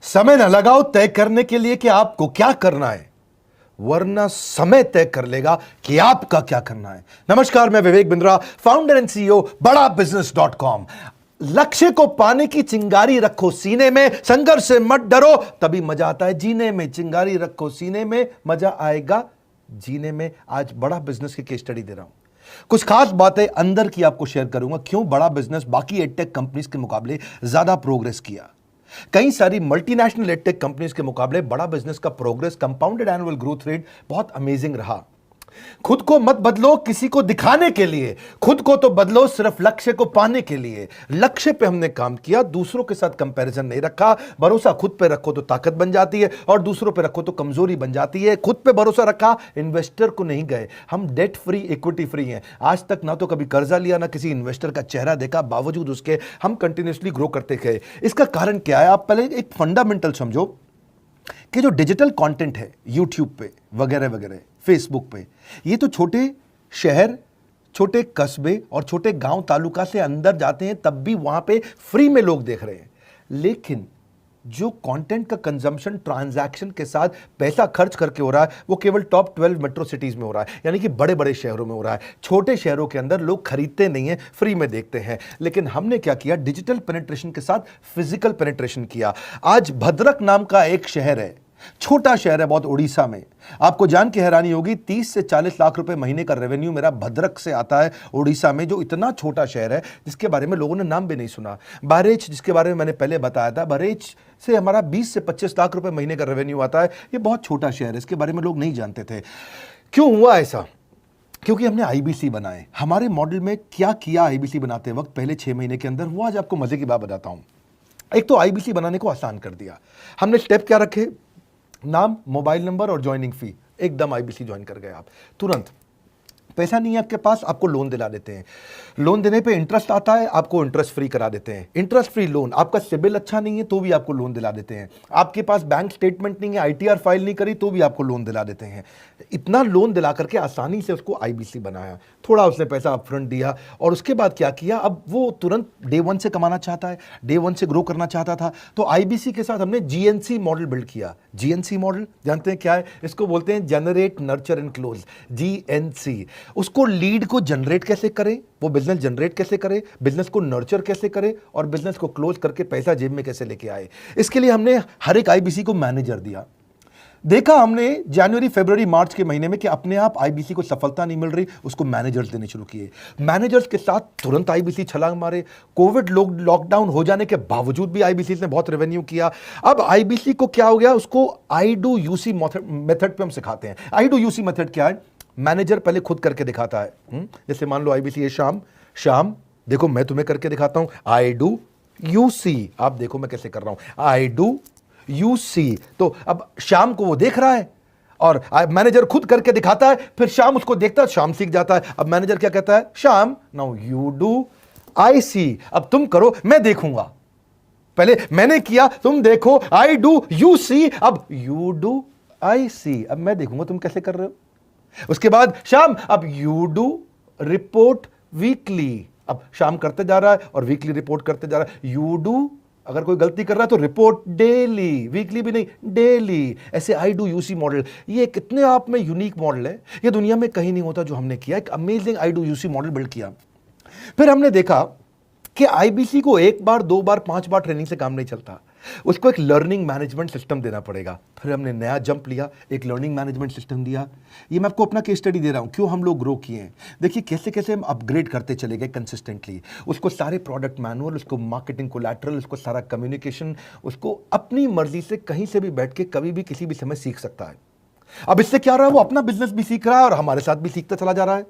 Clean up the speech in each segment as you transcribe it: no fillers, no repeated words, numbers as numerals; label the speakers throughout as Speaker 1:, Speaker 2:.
Speaker 1: समय न लगाओ तय करने के लिए कि आपको क्या करना है, वरना समय तय कर लेगा कि आपका क्या करना है। नमस्कार, मैं Vivek Bindra, founder and CEO बड़ा बिजनेस.com। लक्ष्य को पाने की चिंगारी रखो सीने में, संघर्ष से मत डरो, तभी मजा आता है जीने में। चिंगारी रखो सीने में, मजा आएगा जीने में। आज बड़ा बिजनेस की केस स्टडी दे रहा हूं, कुछ खास बातें अंदर की आपको शेयर करूंगा, क्यों बड़ा बिजनेस बाकी एडटेक कंपनीज के मुकाबले ज्यादा प्रोग्रेस किया। कई सारी मल्टीनेशनल एडटेक कंपनीज के मुकाबले बड़ा बिजनेस का progress, compounded annual growth rate बहुत अमेजिंग रहा। खुद को मत बदलो किसी को दिखाने के लिए, खुद को तो बदलो सिर्फ लक्ष्य को पाने के लिए। लक्ष्य पे हमने काम किया, दूसरों के साथ कंपैरिजन नहीं रखा। भरोसा खुद पे रखो तो ताकत बन जाती है, और दूसरों पे रखो तो कमजोरी बन जाती है। खुद पे भरोसा रखा, इन्वेस्टर को नहीं गए। हम डेट फ्री, इक्विटी फ्री हैं। आज तक ना तो कभी कर्जा लिया, ना किसी इन्वेस्टर का चेहरा देखा, बावजूद उसके हम कंटिन्यूसली ग्रो करते गए। इसका कारण क्या है? आप पहले एक फंडामेंटल समझो कि जो डिजिटल कंटेंट है यूट्यूब पे वगैरह वगैरह, फेसबुक पे, ये तो छोटे शहर, छोटे कस्बे और छोटे गांव तालुका से अंदर जाते हैं, तब भी वहां पे फ्री में लोग देख रहे हैं। लेकिन जो कंटेंट का कंजम्पशन ट्रांजैक्शन के साथ पैसा खर्च करके हो रहा है, वो केवल टॉप 12 मेट्रो सिटीज में हो रहा है, यानी कि बड़े बड़े शहरों में हो रहा है। छोटे शहरों के अंदर लोग खरीदते नहीं हैं, फ्री में देखते हैं। लेकिन हमने क्या किया? डिजिटल पेनिट्रेशन के साथ फिजिकल पेनिट्रेशन किया। आज भद्रक नाम का एक शहर है, छोटा शहर है बहुत, उड़ीसा में। आपको जान के हैरानी होगी, 30 से 40 लाख रुपए महीने का रेवेन्यू मेरा भद्रक से आता है, उड़ीसा में, जो इतना छोटा शहर है जिसके बारे में लोगों ने नाम भी नहीं सुना। बहरेच, जिसके बारे में मैंने पहले बताया था, बहरेच से हमारा 20 से 25 लाख रुपए महीने का रेवेन्यू आता है। ये बहुत छोटा शहर है, इसके बारे में लोग नहीं जानते थे। क्यों हुआ ऐसा? क्योंकि हमने आईबीसी बनाए। हमारे मॉडल में क्या किया आईबीसी बनाते वक्त, पहले 6 महीने के अंदर हुआ? आज आपको मजे की बात बताता हूं। एक तो आईबीसी बनाने को आसान कर दिया हमने। स्टेप क्या रखे? नाम, मोबाइल नंबर और ज्वाइनिंग फी। एकदम आईबीसी ज्वाइन कर गए आप तुरंत। पैसा नहीं है आपके पास, आपको लोन दिला देते हैं। लोन देने पे इंटरेस्ट आता है, आपको इंटरेस्ट फ्री करा देते हैं। Interest free loan. आपका सिबिल अच्छा नहीं है तो भी आपको लोन दिला देते हैं। आपके पास बैंक स्टेटमेंट नहीं है, आईटीआर फाइल नहीं करी तो भी आपको लोन दिला देते हैं। इतना लोन दिला करके आसानी से उसको आईबीसी बनाया। थोड़ा उसने पैसा अपफ्रंट दिया, और उसके बाद क्या किया? अब वो तुरंत डे 1 से कमाना चाहता है, डे 1 से ग्रो करना चाहता था, तो आईबीसी के साथ हमने जीएनसी मॉडल बिल्ड किया। जीएनसी मॉडल जानते हैं क्या है? इसको बोलते हैं generate, nurture and close, GNC. उसको लीड को जनरेट कैसे करें, वो बिजनेस जनरेट कैसे करे, बिजनेस को नर्चर कैसे करे, और बिजनेस को क्लोज करके पैसा जेब में कैसे लेके आए। इसके लिए हमने हर एक आईबीसी को मैनेजर दिया। देखा हमने जनवरी, फरवरी, मार्च के महीने में कि अपने आप आईबीसी को सफलता नहीं मिल रही, उसको मैनेजर्स देने शुरू किए। मैनेजर्स के साथ तुरंत आईबीसी छलांग मारे। कोविड लॉकडाउन हो जाने के बावजूद भी आईबीसी ने बहुत रेवेन्यू किया। अब आईबीसी को क्या हो गया? उसको आई डू यूसी मेथड पे हम सिखाते हैं। आई डू यूसी मेथड क्या है? मैनेजर पहले खुद करके दिखाता है। जैसे मान लो आईबीसी है शाम, देखो मैं तुम्हें करके दिखाता हूं, आई डू यू सी। आप देखो मैं कैसे कर रहा हूं, आई डू यू सी। तो अब शाम को वो देख रहा है, और मैनेजर खुद करके दिखाता है, फिर शाम उसको देखता है, शाम सीख जाता है। अब मैनेजर क्या कहता है? शाम, नाउ यू डू आई सी। अब तुम करो, मैं देखूंगा। पहले मैंने किया, तुम देखो, आई डू यू सी, अब यू डू आई सी। अब मैं देखूंगा तुम कैसे कर रहे हो। उसके बाद शाम, अब यू डू रिपोर्ट वीकली। अब शाम करते जा रहा है और वीकली रिपोर्ट करते जा रहा है। यू डू, अगर कोई गलती कर रहा है तो रिपोर्ट डेली, वीकली भी नहीं, डेली। ऐसे आई डू यूसी मॉडल, ये कितने आप में यूनिक मॉडल है, ये दुनिया में कहीं नहीं होता जो हमने किया। एक amazing I do UC model build किया। फिर हमने देखा कि आईबीसी को 1 बार, 2 बार, 5 बार ट्रेनिंग से काम नहीं चलता, उसको एक लर्निंग मैनेजमेंट सिस्टम देना पड़ेगा। फिर हमने नया जंप लिया, एक लर्निंग मैनेजमेंट सिस्टम दिया। ये मैं आपको अपना केस स्टडी दे रहा हूं, क्यों हम लोग ग्रो किए हैं। देखिए कैसे कैसे हम अपग्रेड करते चले गए कंसिस्टेंटली। उसको सारे प्रोडक्ट मैनुअल, उसको मार्केटिंग कोलैटरल, उसको सारा कम्युनिकेशन, उसको अपनी मर्जी से कहीं से भी बैठ के कभी भी किसी भी समय सीख सकता है। अब इससे क्या रहा है? वो अपना बिजनेस भी सीख रहा है और हमारे साथ भी सीखता चला जा रहा है।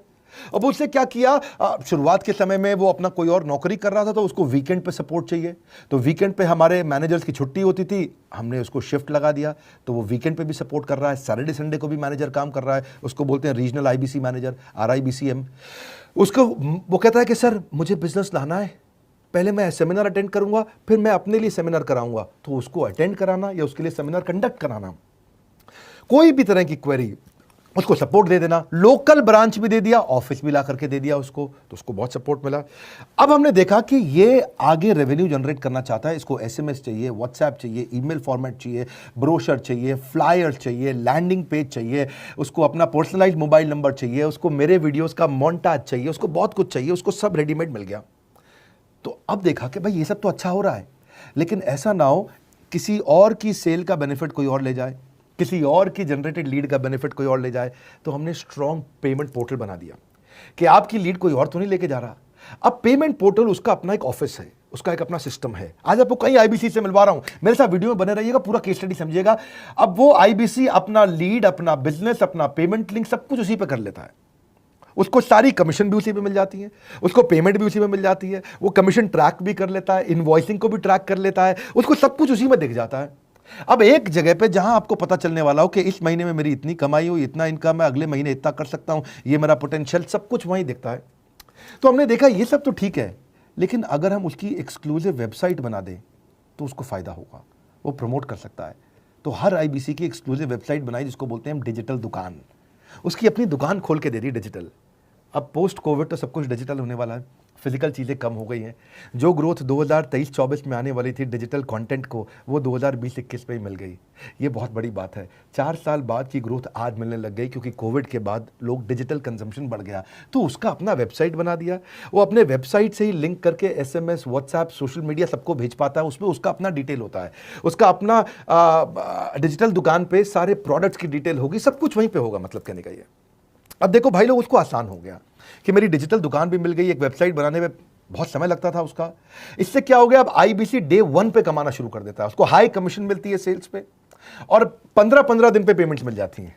Speaker 1: अब उससे क्या किया? शुरुआत के समय में वो अपना कोई और नौकरी कर रहा था, तो उसको वीकेंड पे सपोर्ट चाहिए। तो वीकेंड पे हमारे मैनेजर्स की छुट्टी होती थी, हमने उसको शिफ्ट लगा दिया, तो वो वीकेंड पे भी सपोर्ट कर रहा है। सैटरडे संडे को भी मैनेजर काम कर रहा है। उसको बोलते हैं रीजनल आईबीसी मैनेजर, RIBCM। उसको वो कहता है कि सर मुझे बिजनेस लाना है, पहले मैं सेमिनार अटेंड करूंगा, फिर मैं अपने लिए सेमिनार कराऊंगा। तो उसको अटेंड कराना या उसके लिए सेमिनार कंडक्ट कराना, कोई भी तरह की क्वेरी उसको सपोर्ट दे देना, लोकल ब्रांच भी दे दिया, ऑफिस भी ला करके दे दिया उसको, तो उसको बहुत सपोर्ट मिला। अब हमने देखा कि ये आगे रेवेन्यू जनरेट करना चाहता है, इसको एसएमएस चाहिए, व्हाट्सएप चाहिए, ईमेल फॉर्मेट चाहिए, ब्रोशर चाहिए, फ्लायर चाहिए, लैंडिंग पेज चाहिए, उसको अपना पर्सनलाइज मोबाइल नंबर चाहिए, उसको मेरे वीडियोस का मोन्टाज चाहिए, उसको बहुत कुछ चाहिए, उसको सब रेडीमेड मिल गया। तो अब देखा कि भाई ये सब तो अच्छा हो रहा है, लेकिन ऐसा ना हो किसी और की सेल का बेनिफिट कोई और ले जाए, किसी और की जनरेटेड लीड का बेनिफिट कोई और ले जाए। तो हमने स्ट्रॉन्ग पेमेंट पोर्टल बना दिया कि आपकी लीड कोई और तो नहीं लेके जा रहा। अब पेमेंट पोर्टल उसका अपना एक ऑफिस है, उसका एक अपना सिस्टम है। आज आपको कई आईबीसी से मिलवा रहा हूं, मेरे साथ वीडियो में बने रहिएगा, पूरा केस स्टडी समझिएगा। अब वो आईबीसी अपना लीड, अपना बिजनेस, अपना पेमेंट लिंक सब कुछ उसी पे कर लेता है। उसको सारी कमीशन भी उसी पे मिल जाती है, उसको पेमेंट भी उसी में मिल जाती है, वो कमीशन ट्रैक भी कर लेता है, इनवॉइसिंग को भी ट्रैक कर लेता है, उसको सब कुछ उसी में दिख जाता है। अब एक जगह पे जहां आपको पता चलने वाला हो कि इस महीने में मेरी इतनी कमाई हुई, इतना इनकम है, अगले महीने इतना कर सकता हूं, ये मेरा पोटेंशियल, सब कुछ वहीं दिखता है। तो हमने देखा ये सब तो ठीक है, लेकिन अगर हम उसकी एक्सक्लूसिव वेबसाइट बना दें तो उसको फायदा होगा, वो प्रमोट कर सकता है। तो हर आईबीसी की एक्सक्लूसिव वेबसाइट बनाई जिसको बोलते हैं हम डिजिटल दुकान, उसकी अपनी दुकान खोल के दे रही डिजिटल। अब पोस्ट कोविड तो सब कुछ डिजिटल होने वाला है, फिजिकल चीज़ें कम हो गई हैं। जो ग्रोथ 2023-24 में आने वाली थी डिजिटल कंटेंट को, वो 2020-21 में ही मिल गई। ये बहुत बड़ी बात है। 4 साल बाद की ग्रोथ आज मिलने लग गई, क्योंकि कोविड के बाद लोग डिजिटल कंजम्पशन बढ़ गया। तो उसका अपना वेबसाइट बना दिया, वो अपने वेबसाइट से ही लिंक करके एसएमएस, व्हाट्सएप, सोशल मीडिया सबको भेज पाता है। उसमें उसका अपना डिटेल होता है, उसका अपना डिजिटल दुकान पे सारे प्रोडक्ट्स की डिटेल होगी, सब कुछ वहीं पर होगा। मतलब कहने का ये, अब देखो भाई लोग, उसको आसान हो गया कि मेरी डिजिटल दुकान भी मिल गई। एक वेबसाइट बनाने में बहुत समय लगता था उसका, इससे क्या हो गया, अब आईबीसी डे 1 पे कमाना शुरू कर देता है। उसको हाई कमीशन मिलती है सेल्स पे, और 15-15 दिन पे पेमेंट्स मिल जाती हैं।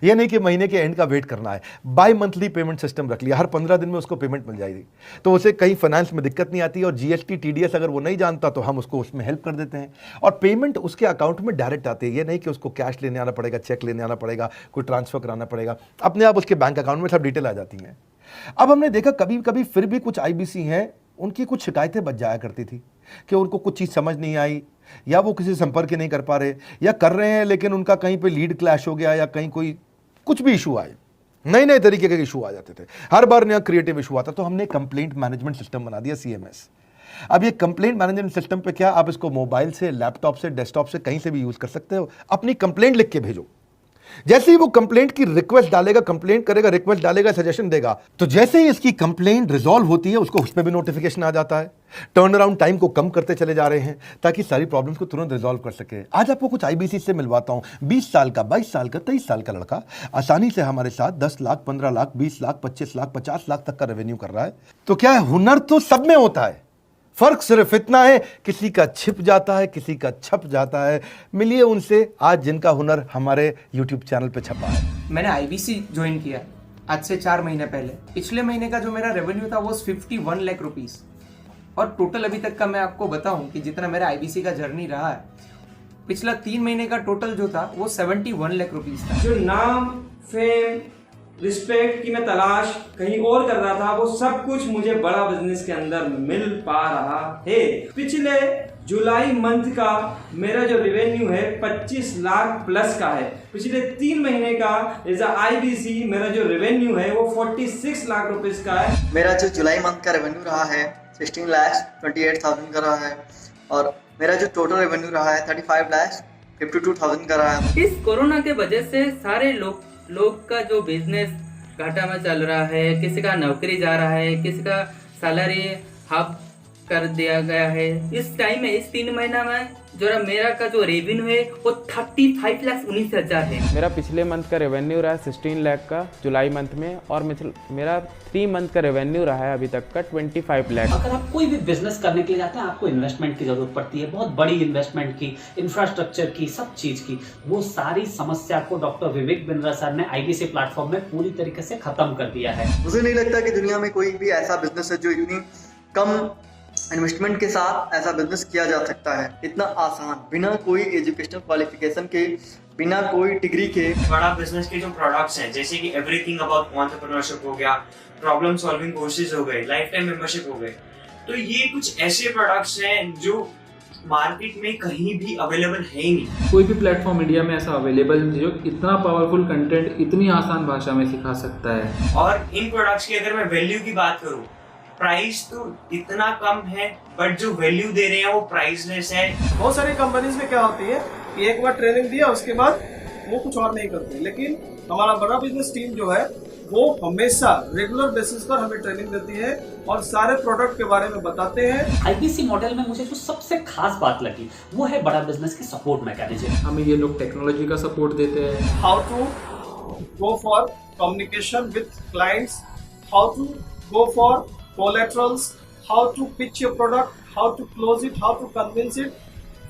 Speaker 1: ये नहीं कि महीने के एंड का वेट करना है, बाई मंथली पेमेंट सिस्टम रख लिया, हर 15 दिन में उसको पेमेंट मिल जाएगी। तो उसे कहीं फाइनेंस में दिक्कत नहीं आती, और जीएसटी, टीडीएस अगर वो नहीं जानता तो हम उसको उसमें हेल्प कर देते हैं, और पेमेंट उसके अकाउंट में डायरेक्ट आती है। ये नहीं कि उसको कैश लेने आना पड़ेगा, चेक लेने आना पड़ेगा, कोई ट्रांसफर कराना पड़ेगा, अपने आप उसके बैंक अकाउंट में सब डिटेल आ जाती हैं। अब हमने देखा कभी कभी फिर भी कुछ आईबीसी हैं, उनकी कुछ शिकायतें बच जाया करती थी कि उनको कुछ चीज़ समझ नहीं आई, या वो किसी से संपर्क ही नहीं कर पा रहे, या कर रहे हैं लेकिन उनका कहीं पे लीड क्लैश हो गया, या कहीं कोई कुछ भी इशू आए, नए नए तरीके के इशू आ जाते थे, हर बार नया क्रिएटिव इशू आता। तो हमने कंप्लेंट मैनेजमेंट सिस्टम बना दिया, सीएमएस। अब ये कंप्लेंट मैनेजमेंट सिस्टम पे क्या, आप इसको मोबाइल से, लैपटॉप से, डेस्कटॉप से, कहीं से भी यूज कर सकते हो। अपनी कंप्लेंट लिख के भेजो, जैसे ही वो कंप्लेंट की रिक्वेस्ट डालेगा, कंप्लेंट करेगा, रिक्वेस्ट डालेगा, सजेशन देगा, तो जैसे ही इसकी कंप्लेंट रिजॉल्व होती है उसको उस पर भी नोटिफिकेशन आ जाता है। टर्न अराउंड टाइम को कम करते चले जा रहे हैं ताकि सारी प्रॉब्लम्स को तुरंत रिजॉल्व कर सके। आज आपको कुछ आईबीसी से मिलवाता हूं। 20 साल का, 22 साल का, 23 साल का लड़का आसानी से हमारे साथ 10 लाख, 15 लाख, 20 लाख, 25 लाख, 50 लाख तक का रेवेन्यू कर रहा है। तो क्या है, हुनर तो सब में होता है, फर्क सिर्फ इतना है किसी का छिप जाता है, किसी का छप जाता है। मिलिए उनसे आज जिनका हुनर हमारे YouTube चैनल पे छपा है।
Speaker 2: मैंने आईबीसी ज्वाइन किया आज से 4 महीने पहले। पिछले महीने का जो मेरा रेवेन्यू था वो 51 लाख रुपीस, और टोटल अभी तक का मैं आपको बताऊं कि जितना मेरा आईबीसी का जर्नी रहा है, पिछला 3 महीने का टोटल जो था वो 71 लाख रुपीस था।
Speaker 3: जो नाम, फेम, रिस्पेक्ट की मैं तलाश कहीं और कर रहा था, वो सब कुछ मुझे बड़ा बिजनेस के अंदर मिल पा रहा है। पिछले जुलाई मंथ का मेरा जो रेवेन्यू है 25 लाख प्लस का है। पिछले 3 महीने का एज आईबीसी मेरा जो रेवेन्यू है वो 46 लाख रुपीस का है।
Speaker 4: मेरा जो जुलाई मंथ का रेवेन्यू रहा है 16,28,000 का रहा है, और मेरा जो टोटल रेवेन्यू रहा है 35,52,000 का रहा है।
Speaker 5: इस कोरोना के वजह से सारे लोग का जो बिजनेस घाटा में चल रहा है, किसी का नौकरी जा रहा है, किसी का सैलरी हाफ कर दिया गया है। इस टाइम में, इस 3 महीना में जो मेरा का जो रेवेन्यू है वो 35,19,000 है।
Speaker 6: मेरा पिछले मंथ का रेवेन्यू रहा है 16 लाख का जुलाई मंथ में, और मेरा 3 मंथ का रेवेन्यू रहा है अभी तक का 25 लाख।
Speaker 7: अगर आप कोई भी बिजनेस करने के लिए जाते हैं, आपको इन्वेस्टमेंट की जरूरत पड़ती है, बहुत बड़ी इन्वेस्टमेंट की, इंफ्रास्ट्रक्चर की, सब चीज की। वो सारी समस्या को डॉक्टर विवेक बिंद्रा सर ने आईबीसी प्लेटफॉर्म में पूरी तरीके से खत्म कर दिया है।
Speaker 4: मुझे नहीं लगता कि दुनिया में कोई भी ऐसा बिजनेस है जो इतनी कम इन्वेस्टमेंट के साथ ऐसा बिजनेस किया जा सकता है, इतना आसान, बिना कोई एजुकेशनल क्वालिफिकेशन के, बिना कोई डिग्री के।
Speaker 3: बड़ा बिजनेस के जो प्रोडक्ट्स हैं, जैसे कि एवरीथिंग अबाउट एंटरप्रेन्योरशिप हो गया, प्रॉब्लम सॉल्विंग कोर्सेज हो गए, लाइफ टाइम मेंबरशिप हो गए, तो ये कुछ ऐसे प्रोडक्ट्स हैं जो मार्केट में कहीं भी अवेलेबल है ही नहीं।
Speaker 8: कोई भी प्लेटफॉर्म इंडिया में ऐसा अवेलेबल है जो इतना पावरफुल कंटेंट इतनी आसान भाषा में सिखा सकता है।
Speaker 3: और इन प्रोडक्ट्स की अगर मैं वैल्यू की बात करूं, प्राइस तो इतना कम है बट जो वैल्यू दे रहे हैं वो प्राइसलेस है।
Speaker 9: बहुत सारी कंपनीज में क्या होती है कि एक बार ट्रेनिंग दिया उसके बाद वो कुछ और नहीं करते, लेकिन हमारा बड़ा बिजनेस टीम जो है वो हमेशा रेगुलर बेसिस पर हमें ट्रेनिंग देती है और सारे प्रोडक्ट के बारे में बताते हैं।
Speaker 7: आईबीसी मॉडल में मुझे जो सबसे खास बात लगी वो है बड़ा बिजनेस की सपोर्ट मैकेनिज्म।
Speaker 8: हमें ये लोग टेक्नोलॉजी का सपोर्ट देते हैं।
Speaker 9: How to go for communication with clients, how to go for collaterals, how to pitch your product, how to close it, how to convince it,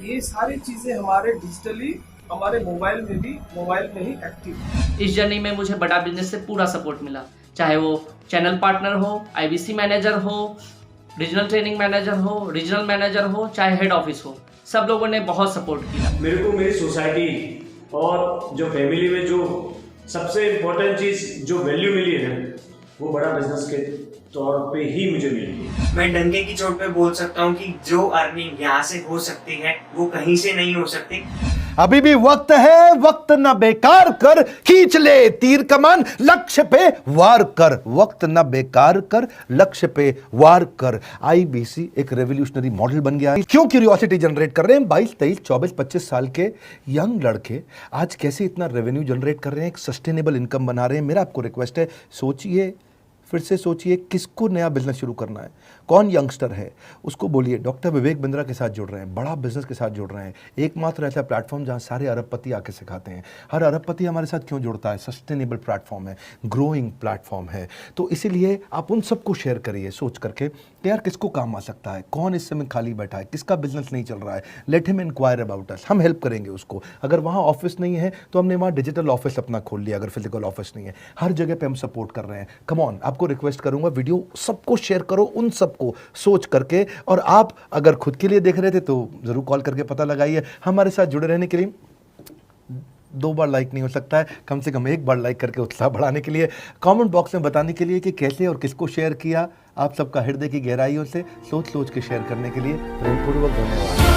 Speaker 9: ये सारी चीजें हमारे डिजिटली हमारे मोबाइल में ही एक्टिव है।
Speaker 10: इस जर्नी में मुझे बड़ा बिजनेस से पूरा सपोर्ट मिला, चाहे वो चैनल पार्टनर हो, आईबीसी मैनेजर हो, रीजनल ट्रेनिंग मैनेजर हो, रीजनल मैनेजर हो, चाहे हेड ऑफिस हो, सब लोगों ने बहुत सपोर्ट किया।
Speaker 11: मेरे को मेरी सोसाइटी और जो फैमिली में जो सबसे इम्पोर्टेंट चीज़ जो वैल्यू मिली है वो बड़ा बिजनेस के तौर पे ही मुझे मिली।
Speaker 3: मैं डंके की चोट पे बोल सकता हूँ कि जो अर्निंग यहाँ से हो सकती है वो कहीं से नहीं हो सकती।
Speaker 1: अभी भी वक्त है, वक्त न बेकार कर, खींच ले तीर कमान, लक्ष्य पे वार कर, वक्त न बेकार कर, लक्ष्य पे वार कर। आईबीसी एक रेवोल्यूशनरी मॉडल बन गया है। क्यों क्यूरियोसिटी जनरेट कर रहे हैं 22, 23, 24, 25 साल के यंग लड़के आज कैसे इतना रेवेन्यू जनरेट कर रहे हैं, एक सस्टेनेबल इनकम बना रहे हैं। मेरा आपको रिक्वेस्ट है, सोचिए, फिर से सोचिए किसको नया बिजनेस शुरू करना है, कौन यंगस्टर है, उसको बोलिए डॉक्टर विवेक बिंद्रा के साथ जुड़ रहे हैं, बड़ा बिजनेस के साथ जुड़ रहे हैं। एकमात्र ऐसा प्लेटफॉर्म जहां सारे अरबपति आके सिखाते हैं। हर अरबपति हमारे साथ क्यों जुड़ता है? सस्टेनेबल प्लेटफॉर्म है, ग्रोइंग प्लेटफॉर्म है। तो इसीलिए आप उन सबको शेयर करिए सोच करके कि यार किसको काम आ सकता है, कौन इस समय खाली बैठा है, किसका बिजनेस नहीं चल रहा है, let him inquire about us, हम हेल्प करेंगे उसको। अगर वहाँ ऑफिस नहीं है तो हमने वहाँ डिजिटल ऑफिस अपना खोल लिया, अगर फिजिकल ऑफिस नहीं है, हर जगह पे हम सपोर्ट कर रहे हैं। कम ऑन, आपको रिक्वेस्ट करूंगा वीडियो सबको शेयर करो, उन सबको सोच करके। और आप अगर खुद के लिए देख रहे थे तो जरूर कॉल करके पता लगाइए। हमारे साथ जुड़े रहने के लिए 2 बार लाइक नहीं हो सकता है, कम से कम 1 बार लाइक करके उत्साह बढ़ाने के लिए, कमेंट बॉक्स में बताने के लिए कि कैसे और किसको शेयर किया। आप सबका हृदय की गहराइयों से सोच सोच के शेयर करने के लिए प्रेमपूर्वक धन्यवाद।